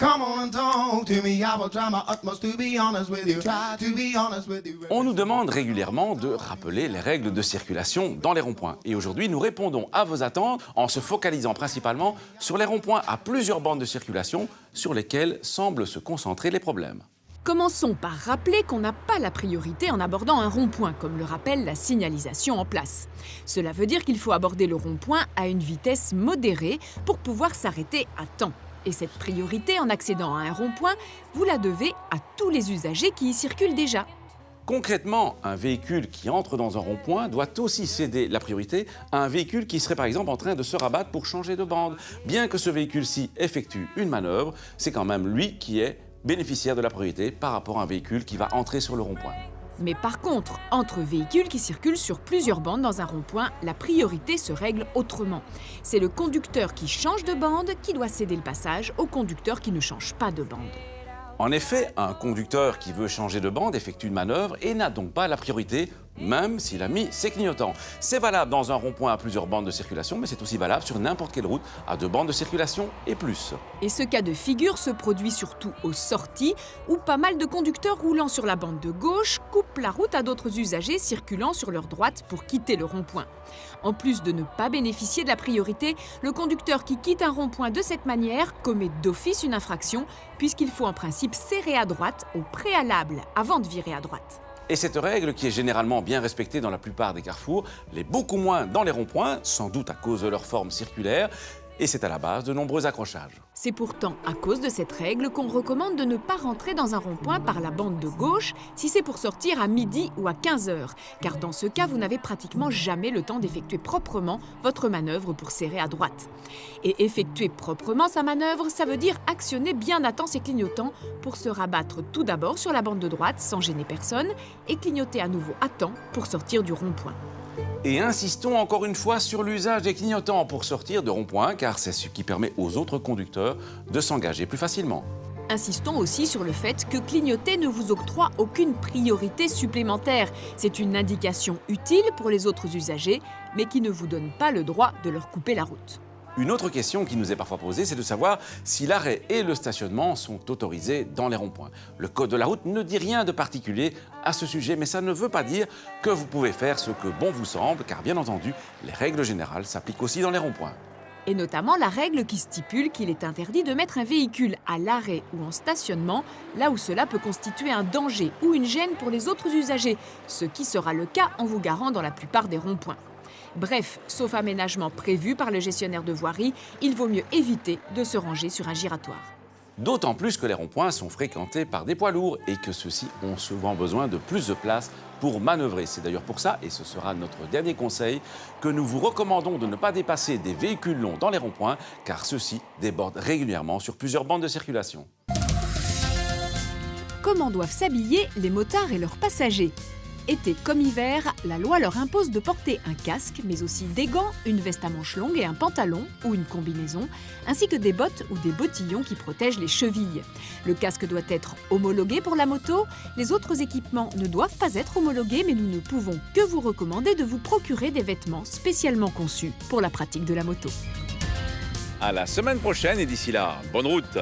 Come on and talk to me, I will try my utmost to be honest with you. Try to be honest with you. On nous demande régulièrement de rappeler les règles de circulation dans les ronds-points. Et aujourd'hui, nous répondons à vos attentes en se focalisant principalement sur les ronds-points à plusieurs bandes de circulation sur lesquelles semblent se concentrer les problèmes. Commençons par rappeler qu'on n'a pas la priorité en abordant un rond-point, comme le rappelle la signalisation en place. Cela veut dire qu'il faut aborder le rond-point à une vitesse modérée pour pouvoir s'arrêter à temps. Et cette priorité en accédant à un rond-point, vous la devez à tous les usagers qui y circulent déjà. Concrètement, un véhicule qui entre dans un rond-point doit aussi céder la priorité à un véhicule qui serait par exemple en train de se rabattre pour changer de bande. Bien que ce véhicule-ci effectue une manœuvre, c'est quand même lui qui est bénéficiaire de la priorité par rapport à un véhicule qui va entrer sur le rond-point. Mais par contre, entre véhicules qui circulent sur plusieurs bandes dans un rond-point, la priorité se règle autrement. C'est le conducteur qui change de bande qui doit céder le passage au conducteur qui ne change pas de bande. En effet, un conducteur qui veut changer de bande effectue une manœuvre et n'a donc pas la priorité, même s'il a mis ses clignotants. C'est valable dans un rond-point à plusieurs bandes de circulation, mais c'est aussi valable sur n'importe quelle route à 2 bandes de circulation et plus. Et ce cas de figure se produit surtout aux sorties, où pas mal de conducteurs roulant sur la bande de gauche coupent la route à d'autres usagers circulant sur leur droite pour quitter le rond-point. En plus de ne pas bénéficier de la priorité, le conducteur qui quitte un rond-point de cette manière commet d'office une infraction, puisqu'il faut en principe serrer à droite au préalable avant de virer à droite. Et cette règle, qui est généralement bien respectée dans la plupart des carrefours, l'est beaucoup moins dans les ronds-points, sans doute à cause de leur forme circulaire, et c'est à la base de nombreux accrochages. C'est pourtant à cause de cette règle qu'on recommande de ne pas rentrer dans un rond-point par la bande de gauche si c'est pour sortir à midi ou à 15h, car dans ce cas, vous n'avez pratiquement jamais le temps d'effectuer proprement votre manœuvre pour serrer à droite. Et effectuer proprement sa manœuvre, ça veut dire actionner bien à temps ses clignotants pour se rabattre tout d'abord sur la bande de droite sans gêner personne et clignoter à nouveau à temps pour sortir du rond-point. Et insistons encore une fois sur l'usage des clignotants pour sortir de rond-point, car c'est ce qui permet aux autres conducteurs de s'engager plus facilement. Insistons aussi sur le fait que clignoter ne vous octroie aucune priorité supplémentaire. C'est une indication utile pour les autres usagers, mais qui ne vous donne pas le droit de leur couper la route. Une autre question qui nous est parfois posée, c'est de savoir si l'arrêt et le stationnement sont autorisés dans les ronds-points. Le code de la route ne dit rien de particulier à ce sujet, mais ça ne veut pas dire que vous pouvez faire ce que bon vous semble, car bien entendu, les règles générales s'appliquent aussi dans les ronds-points. Et notamment la règle qui stipule qu'il est interdit de mettre un véhicule à l'arrêt ou en stationnement, là où cela peut constituer un danger ou une gêne pour les autres usagers, ce qui sera le cas en vous garant dans la plupart des ronds-points. Bref, sauf aménagement prévu par le gestionnaire de voirie, il vaut mieux éviter de se ranger sur un giratoire. D'autant plus que les ronds-points sont fréquentés par des poids lourds et que ceux-ci ont souvent besoin de plus de place pour manœuvrer. C'est d'ailleurs pour ça, et ce sera notre dernier conseil, que nous vous recommandons de ne pas dépasser des véhicules longs dans les ronds-points, car ceux-ci débordent régulièrement sur plusieurs bandes de circulation. Comment doivent s'habiller les motards et leurs passagers ? Été comme hiver, la loi leur impose de porter un casque, mais aussi des gants, une veste à manches longues et un pantalon ou une combinaison, ainsi que des bottes ou des bottillons qui protègent les chevilles. Le casque doit être homologué pour la moto. Les autres équipements ne doivent pas être homologués, mais nous ne pouvons que vous recommander de vous procurer des vêtements spécialement conçus pour la pratique de la moto. À la semaine prochaine et d'ici là, bonne route!